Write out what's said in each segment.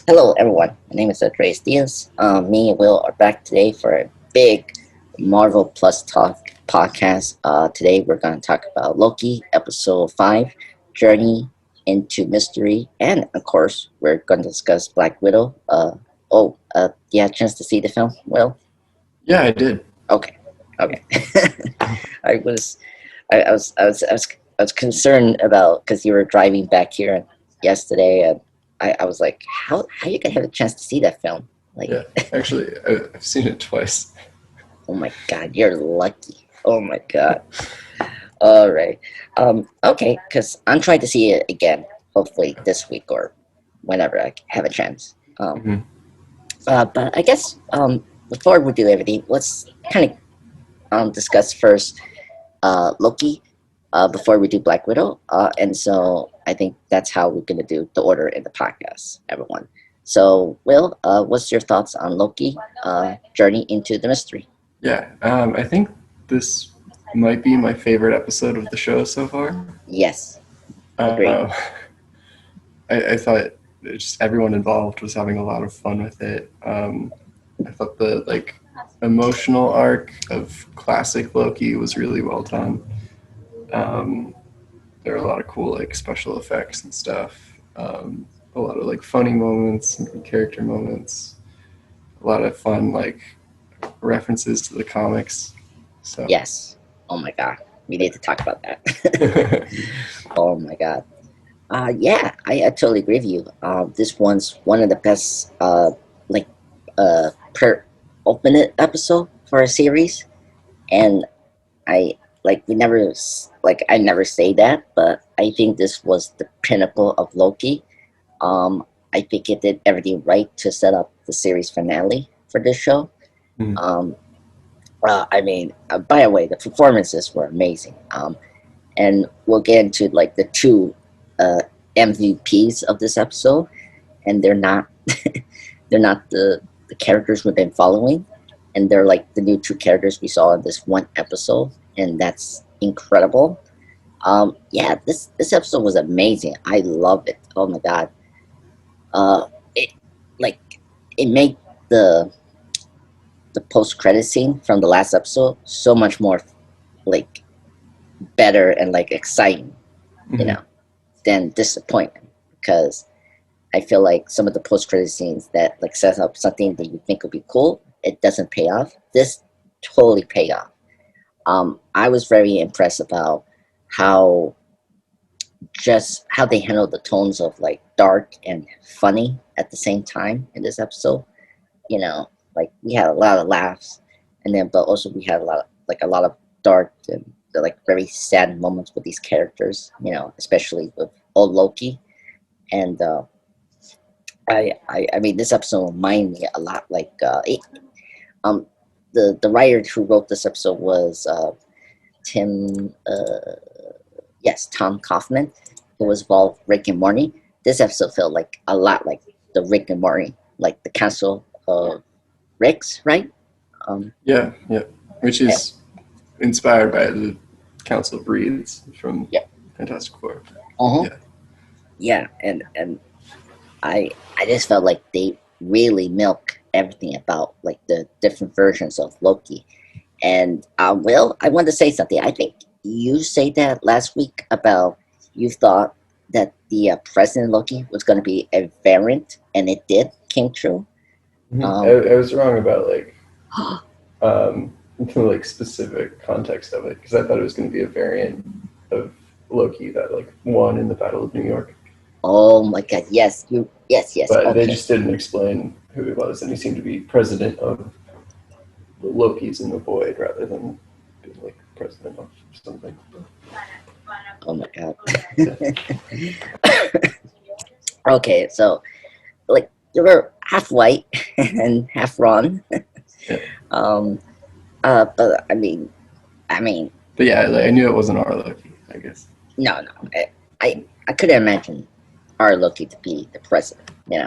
Hello, everyone. My name is Andres Diaz. Me and Will are back today for a big Marvel Plus Talk podcast. Today, we're going to talk about Loki, Episode 5, Journey into Mystery, and of course, we're going to discuss Black Widow. You had a chance to see the film, Will? Yeah, I did. Okay, okay. I was, I was concerned about because you were driving back here yesterday, and I was like, how you gonna have a chance to see that film? Like, Yeah, actually, I've seen it twice. oh my God, you're lucky. Oh my God. All right. Okay, because I'm trying to see it again, hopefully this week or whenever I have a chance. hmm But I guess before we do everything, let's kind of discuss first Loki before we do Black Widow. And so I think that's how we're going to do the order in the podcast, everyone. So, Will, what's your thoughts on Loki Journey into the Mystery? Yeah, I think this might be my favorite episode of the show so far. Yes, agreed. Uh, I thought just everyone involved was having a lot of fun with it. I thought the emotional arc of classic Loki was really well done. Um, there were a lot of cool special effects and stuff. A lot of funny moments and character moments. A lot of fun references to the comics. So Yes. Oh my God. We need to talk about that. Oh my God. Yeah, I totally agree with you. This one's one of the best, per opening episode for a series. And I we never I never say that, but I think this was the pinnacle of Loki. I think it did everything right to set up the series finale for this show. mm, Um, by the way, the performances were amazing. And we'll get into the two uh, MVPs of this episode, and they're not they're not the characters we've been following, and they're like the new two characters we saw in this one episode, and that's incredible. Yeah, this episode was amazing. I love it. Oh my God. It like it made the the post credit scene from the last episode so much more like better and exciting, you mhm. know, than disappointment, because I feel like some of the post credit scenes that set up something that you think would be cool, it doesn't pay off. This totally paid off. I was very impressed about how how they handled the tones of dark and funny at the same time in this episode. You know, we had a lot of laughs, and then but also we had a lot of dark and very sad moments with these characters. You know, especially with old Loki. And I mean, this episode reminded me a lot um the writer who wrote this episode was Tim yes, Tom Kaufman, who was involved with Rick and Morty. This episode felt a lot like the Rick and Morty, like the Castle of Ricks, right? Um, Yeah, yeah. Which yeah, is inspired by the Council of Reeds from yeah, Fantastic Four. uh-huh. Yeah. Yeah, and I just felt like they really milk everything about the different versions of Loki. And Will, I want to say something. I think you said that last week about you thought that the President Loki was going to be a variant, and it did came true. Um, I was wrong about um, the specific context of it because I thought it was going to be a variant of Loki that won in the Battle of New York, oh my God! Yes, you. Yes, yes. but they Okay. just didn't explain who he was, and he seemed to be president of the Lokis in the Void rather than being president of something. Oh my God. Yeah. Okay, so you were half white and half wrong. Yeah. Um. But I mean, But yeah, I knew it wasn't our Loki, I guess. no, no. I couldn't imagine our Loki to be the president. You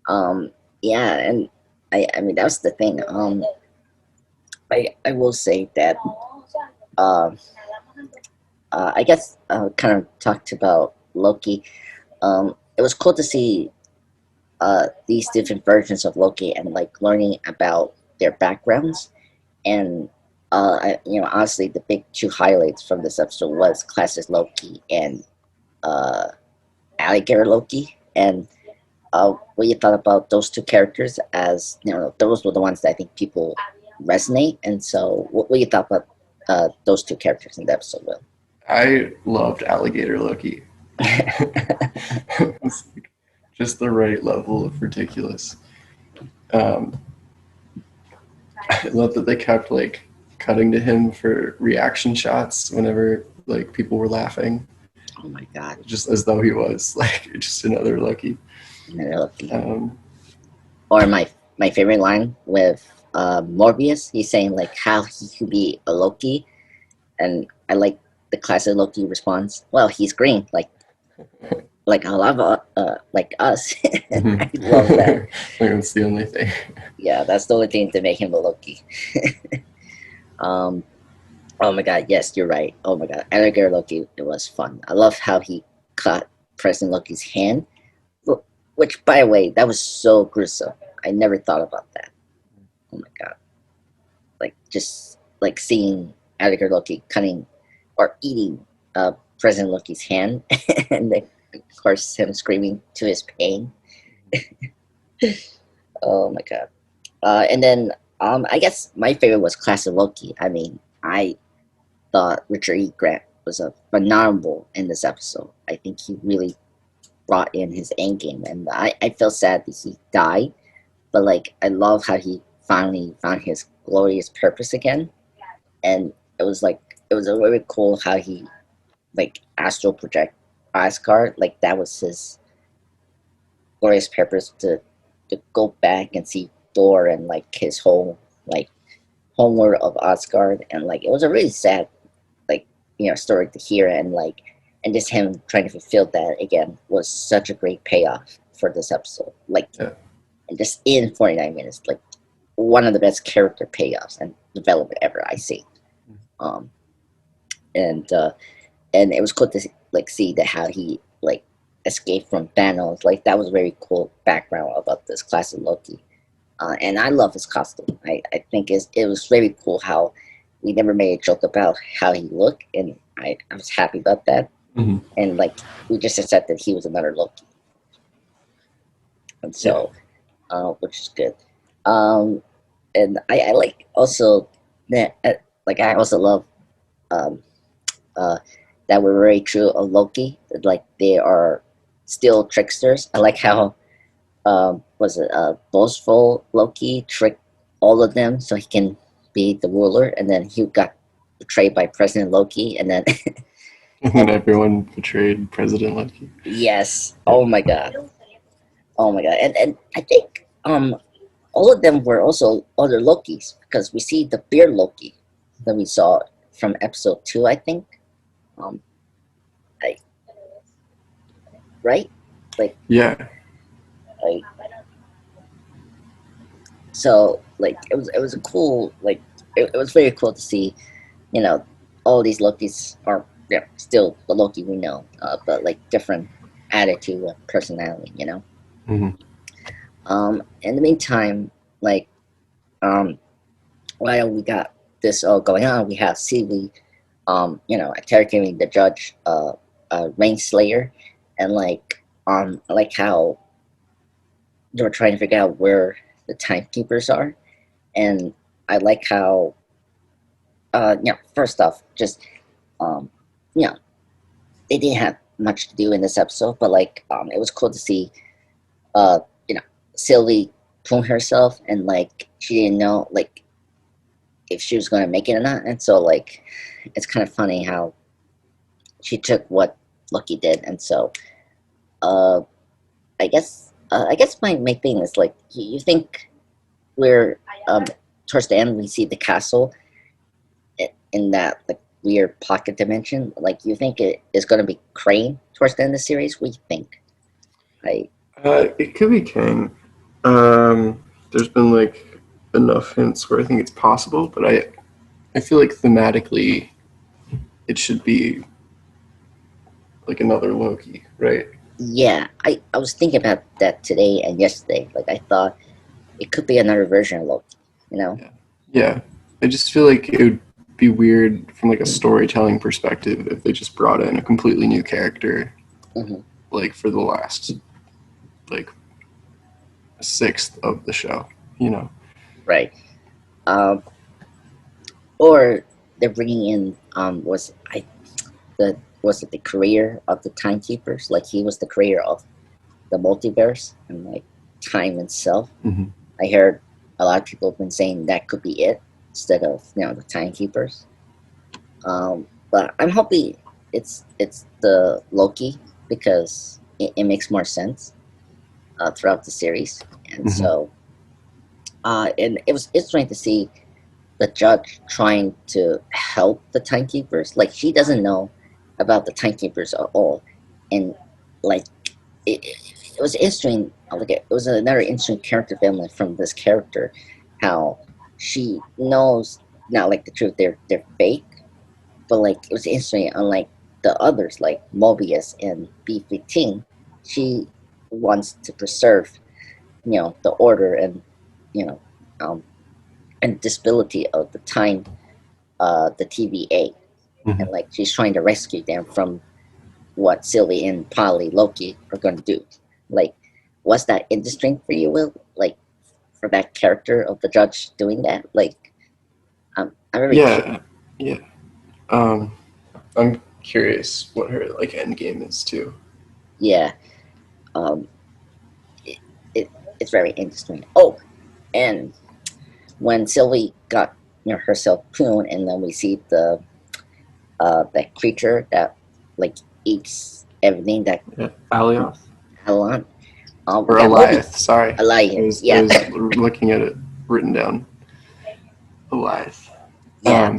know. Yeah, and I mean that's the thing. I will say that. Uh, I guess kind of talked about Loki. It was cool to see these different versions of Loki and like learning about their backgrounds. And honestly, the big two highlights from this episode was Classic Loki and uh, Alligator Loki. And what you thought about those two characters? As those were the ones that I think people resonate. And so, what you thought about those two characters in the episode, Will? I loved Alligator Loki. It's like just the right level of ridiculous. Um, I love that they kept like cutting to him for reaction shots whenever like people were laughing, Oh my god, just as though he was like just another Loki. Loki. Um, Or my favorite line with Morbius, he's saying like how he could be a Loki, and I like the classic Loki response. Well, he's green, like a lot of like us. I love that. That's the only thing. Yeah, that's the only thing to make him a Loki. um, oh my god, yes, you're right. Oh my god, Alligator Loki, it was fun. I love how he cut President Loki's hand, which, by the way, that was so gruesome. I never thought about that. Oh my god, like just like seeing Alligator Loki cutting or eating President Loki's hand, and then of course him screaming to his pain. Oh my god. And then I guess my favorite was Classic Loki. I mean, I thought Richard E. Grant was a phenomenal in this episode. I think he really brought in his end game, and I feel sad that he died, but like I love how he finally found his glorious purpose again, and it was a really cool how he like astral project Asgard, like that was his glorious purpose to go back and see Thor and like his whole like homeworld of Asgard, and like it was a really sad like story to hear, and like and just him trying to fulfill that again was such a great payoff for this episode. Like, Yeah. and just in 49 minutes, like one of the best character payoffs and development ever I see. Um, and it was cool to like see that how he like escaped from Thanos. Like that was a very cool background about this classic Loki. And I love his costume. I think it was very cool how we never made a joke about how he looked, and I was happy about that. Mm-hmm. And like we just accepted he was another Loki, and so which is good. And I like also that like I also love um, that we're very true of Loki. That, like they are still tricksters. I like how was it boastful Loki tricked all of them so he can be the ruler, and then he got betrayed by President Loki, and then And then everyone betrayed President Loki. yes, oh my god, and I think all of them were also other Lokis, because we see the beard Loki that we saw from episode 2, I think. I right like Yeah. like so like it was a cool like it was very cool to see all these Lokis are still the Loki we know, but like different attitude and personality. Mm-hmm. In the meantime, like while we got this all going on, we have Seeley interrogating the judge, Rainslayer, and like how they were trying to figure out where the timekeepers are, and I like how first off, just they didn't have much to do in this episode, but like it was cool to see Sylvie prune herself, and like she didn't know like if she was going to make it or not, and so like it's kind of funny how she took what Loki did, and so I guess my thing is like you think we're towards the end we see the castle in that like weird pocket dimension, like you think it is going to be Crane towards the end of the series? What do you think? It could be Kang. There's been like enough hints where I think it's possible, but I feel like thematically it should be like another Loki, right? Yeah, I was thinking about that today and yesterday. Like I thought it could be another version of Loki, you know? Yeah. Yeah. I just feel like it would be weird from like a storytelling perspective if they just brought in a completely new character Hmm. like for the last like sixth of the show, you know. Right. Um, or they're bringing in was it the creator of the timekeepers? Like he was the creator of the multiverse and like time itself. Hmm. I heard a lot of people have been saying that could be it instead of the timekeepers. But I'm hoping it's the Loki because it makes more sense throughout the series, and Hmm. so and it was interesting to see the judge trying to help the timekeepers. Like she doesn't know about the timekeepers at all, and like it was interesting. Like it was another interesting character development from this character, how she knows not like the truth. They're fake, but like it was interesting. Unlike the others, like Mobius and B-15, she wants to preserve the order and you know um, and disability of the time the TVA, and Hmm. like she's trying to rescue them from what Sylvie and Polly Loki are going to do. Like, was that interesting for you, Will? Like, for that character of the judge doing that? Like, I'm very curious. Yeah. Yeah. Um, I'm curious what her like end game is too. Yeah, um, it, it, it's very interesting. Oh, and when Sylvie got herself pruned, and then we see that creature that like eats everything that Yeah. Alioth Alan. We or got Moby. Eliath. Sorry, I Alliance. was I Yeah, was looking at it written down. Eliath. yeah.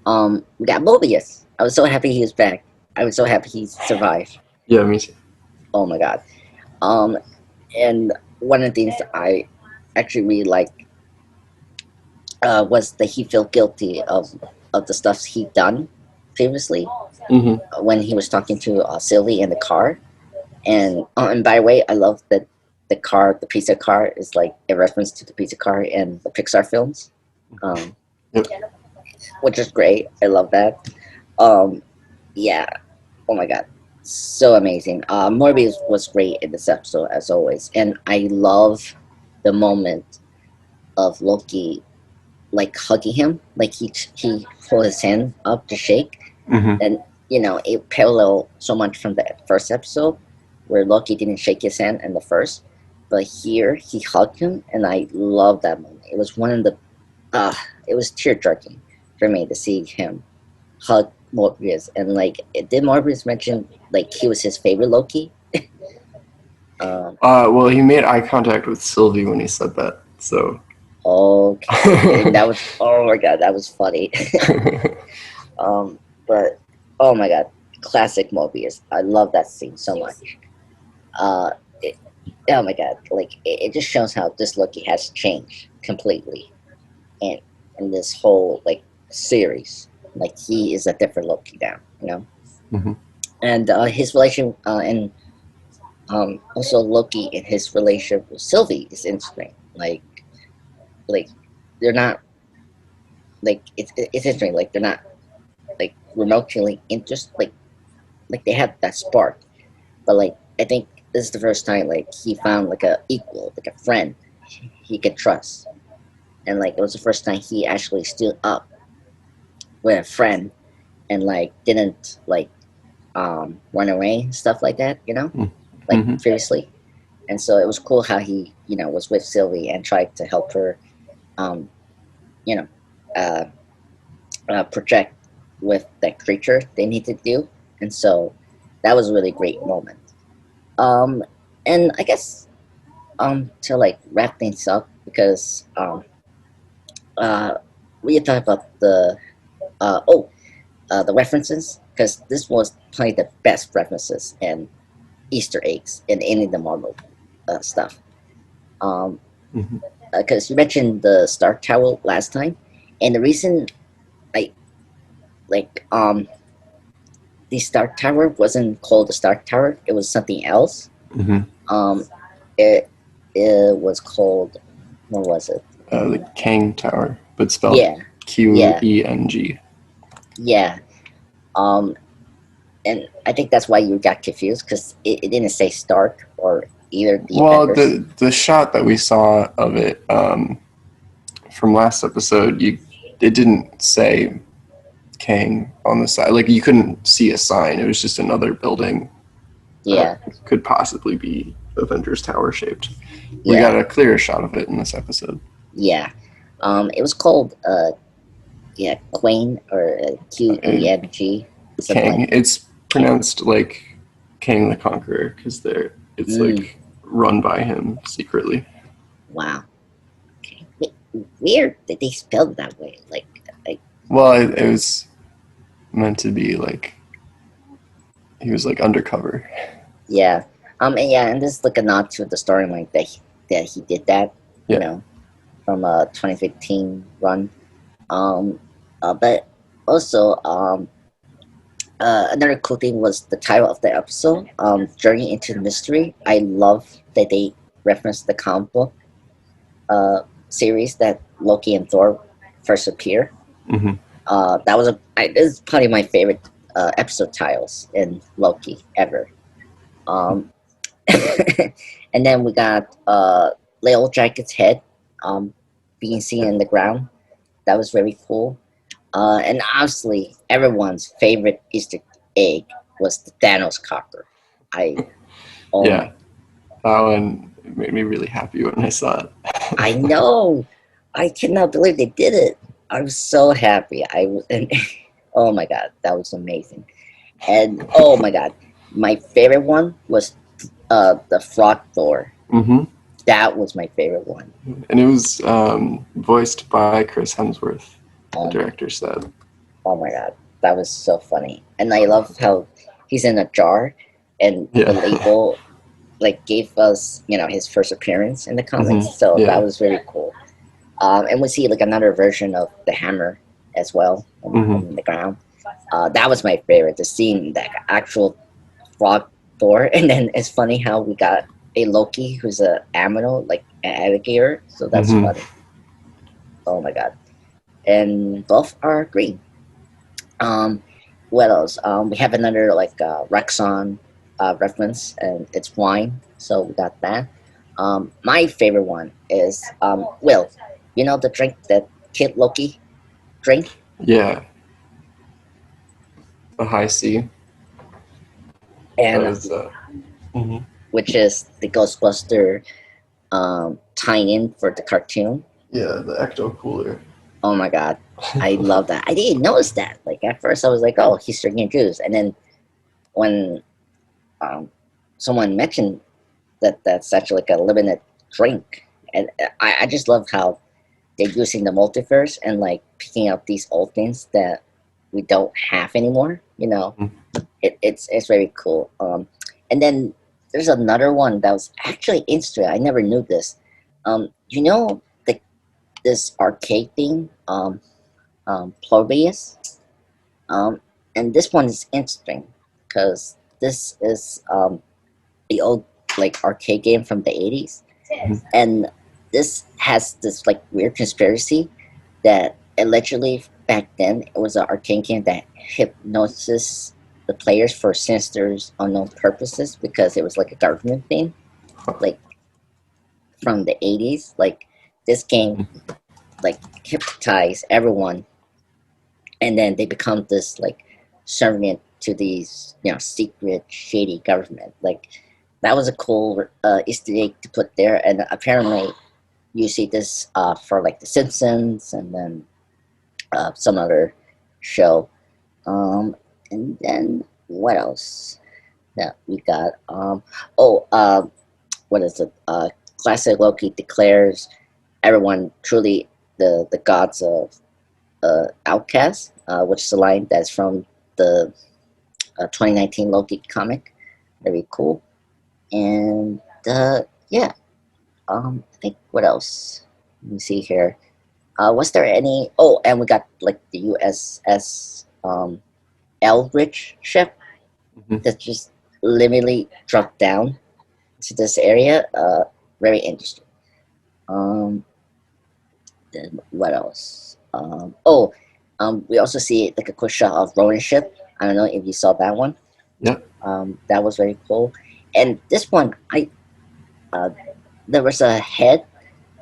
Um, We got Mobius. I was so happy he was back. I was so happy he survived. yeah, me too. Oh my god. Um, and one of the things that I actually really liked was that he felt guilty of the stuff he'd done previously Hmm. when he was talking to Sylvie in the car. And by the way, I love that the pizza car, is like a reference to the pizza car in the Pixar films, um, Yep. which is great. I love that. Um, yeah. Oh my god, so amazing. Morbius was great in this episode as always, and I love the moment of Loki like hugging him, like he pulled his hand up to shake, Hmm. and it paralleled so much from the first episode where Loki didn't shake his hand in the first, but here he hugged him, and I love that moment. It was one of the it was tear jerking for me to see him hug Morbius, and like did Morbius mention like he was his favorite Loki? Um, Well, he made eye contact with Sylvie when he said that. So. okay, and that was, oh my god, that was funny. But oh my god, classic Morbius. I love that scene so much. Uh, it, oh my god, like it just shows how this Loki has changed completely, and in this whole like series, like he is a different Loki now. Hmm. And his relation and also Loki in his relationship with Sylvie is interesting. Like they're not like it's interesting. Like they're not like remotely interest like they have that spark, but like I think this is the first time like he found like a equal, like a friend he could trust, and like it was the first time he actually stood up with a friend and like didn't like run away and stuff like that, like Hmm. previously. And so it was cool how he was with Sylvie and tried to help her um, you know uh, project with that creature they need to do. And so that was a really great moment. Um, and I guess to like wrap things up because uh, we talked about uh, oh the references, because this was probably the best references and Easter eggs in any of the Marvel stuff. Um, Hmm. because you mentioned the Stark Tower last time, and the reason I like the Stark Tower wasn't called the Stark Tower. It was something else. Hmm. Um, it it was called, what was it? The Kang Tower, but spelled Yeah, yeah, Qeng. yeah. Um, and I think that's why you got confused because it didn't say Stark or either the Well, Avengers. the shot that we saw of it from last episode, it didn't say Kang on the side. Like you couldn't see a sign. It was just another building that Yeah, could possibly be Avengers Tower shaped. We yeah, got a clearer shot of it in this episode. yeah. It was called yeah, Queen or Qeng, something Kang. like It's King. pronounced like Kang the Conqueror because it's Mm, like run by him secretly. wow. Okay. Weird that they spelled it that way. Like Well, it was meant to be like he was like undercover. yeah. And yeah, and this is like a nod to the storyline that he did that. You Yeah. know, from a 2015 run. Um, but also another cool thing was the title of the episode, Journey into the Mystery. I love that they referenced the comic book series that Loki and Thor first appear. Hmm. This is probably my favorite episode titles in Loki ever. Um, and then we got Little Jacket's head being seen in the ground. That was very cool. And honestly, everyone's favorite Easter egg was the Thanos copper. I oh my, Yeah, that one made me really happy when I saw it. I know, I cannot believe they did it. I was so happy. I was, and oh my god, that was amazing. And oh my god, my favorite one was the Frog Thor. Hmm. That was my favorite one. And it was voiced by Chris Hemsworth, the Oh my, director said. oh my god, that was so funny. And I love how he's in a jar, and the Yeah. label like gave us his first appearance in the Hmm. comics. So that Yeah. was very cool. And we see like another version of the hammer as well Hmm. in the ground. That was my favorite, the scene, that actual frog Thor. And then it's funny how we got a Loki who's a aminal, like an alligator. So that's Hmm. funny. Oh my god. And both are green. Um, what else? We have another like Rexon reference, and it's wine. So we got that. My favorite one is Will. You know the drink that Kid Loki drink, Yeah. The High C. That and was. Mhm. which is the Ghostbuster tie-in for the cartoon. Yeah, the Ecto Cooler. Oh my god, I love that. I didn't notice that. Like at first, I was like, "Oh, he's drinking juice," and then when um, someone mentioned that that's actually like a limited drink, and I just love how they're using the multiverse and like picking up these old things that we don't have anymore. Mhm. It's very cool. And then there's another one that was actually interesting. I never knew this. You know this arcade thing, Plurbius. And this one is interesting because this is the old like arcade game from the 80s, Mhm. and this has this like weird conspiracy that allegedly back then it was an arcade game that hypnosis the players for sinister unknown purposes because it was like a government thing, like from the 80s. Like this game like hypnotize everyone, and then they become this like servant to these secret shady government. Like that was a cool Easter egg to put there, and apparently you see this for like The Simpsons and then some other show. And then what else that we got? Oh, what is it? Classic Loki declares everyone truly the gods of Outcast, which is a line that's from the 2019 Loki comic. Very cool. And yeah, I think what else? Let me see here. Was there any? Oh, and we got like the USS Eldridge ship. Mhm. that just literally dropped down to this area. Very interesting. Um, then what else? We also see like a quick shot of Ronin ship. I don't know if you saw that one. Yep. That was very cool. And this one, uh, there was a head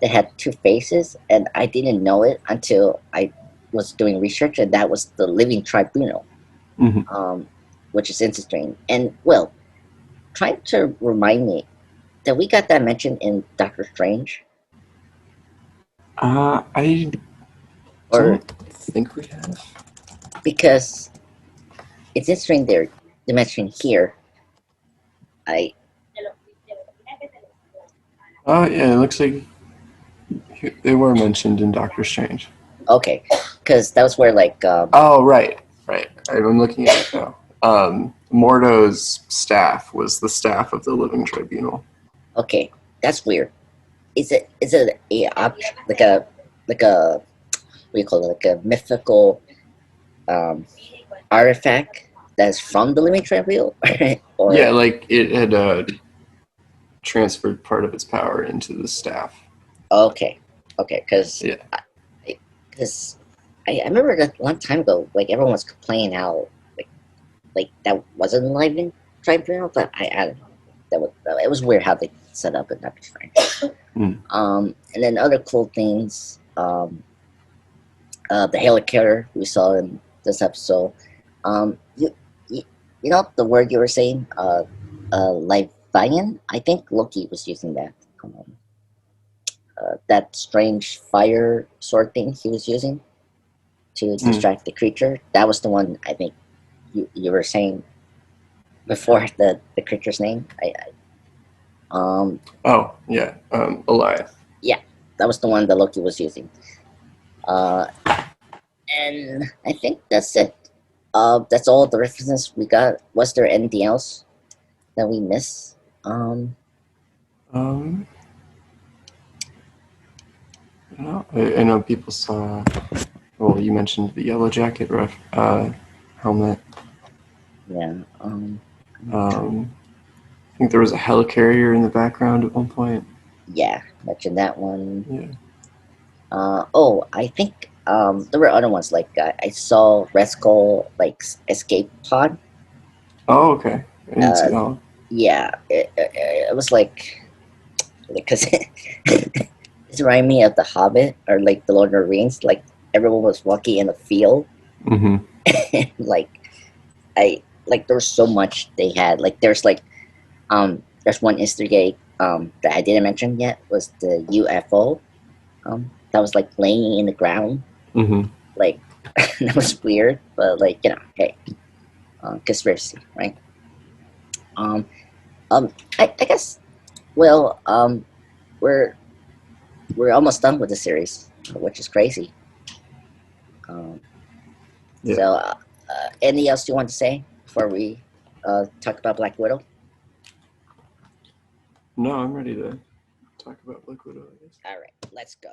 that had two faces, and I didn't know it until I was doing research, and that was the Living Tribunal, Hmm. which is interesting. And well, trying to remind me that we got that mentioned in Doctor Strange, I or don't think we have. because it's interesting they're mentioning here. I Oh, yeah, it looks like they were mentioned in Doctor Strange. okay, because that was where like Oh, right, right. I'm looking at it now. Mordo's staff was the staff of the Living Tribunal. okay, that's weird. Is it like a what do you call it, like a mythical um, artifact that's from the Living Tribunal, or Yeah, like it had transferred part of its power into the staff. okay, okay, Yeah. because I remember that a long time ago, like everyone was complaining how like that wasn't the Living Tribunal, but I don't know. It was weird how they set up in Doctor Strange. Mm. And then other cool things. The helicarrier we saw in this episode. You, you know the word you were saying, Livian? I think Loki was using that. That strange fire sword thing he was using to Mm. distract the creature. That was the one I think you were saying before the creature's name. Oh, yeah. Elias. Yeah, that was the one that Loki was using. Uh, and I think that's it. That's all the references we got. Was there anything else that we missed? Um, I know people saw. Well, you mentioned the yellow jacket helmet. Yeah. Um, I think there was a helicarrier in the background at one point. Yeah, mentioned that one. Yeah. I think there were other ones like I saw Red Skull like escape pod. Oh, okay. I didn't see Uh, that one. yeah, it was like because it reminded me of the Hobbit or like the Lord of the Rings. Like everyone was walking in a field, Mm-hmm. like I like there was so much they had. Like there's one Easter egg that I didn't mention yet was the UFO that was like laying in the ground. Mm-hmm. Like that was weird, but like hey, conspiracy, right? Um, I guess well we're we're almost done with the series, which is crazy. Um, Yeah. so anything else you want to say before we talk about Black Widow? No, I'm ready to talk about Black Widow, I guess. All right, let's go.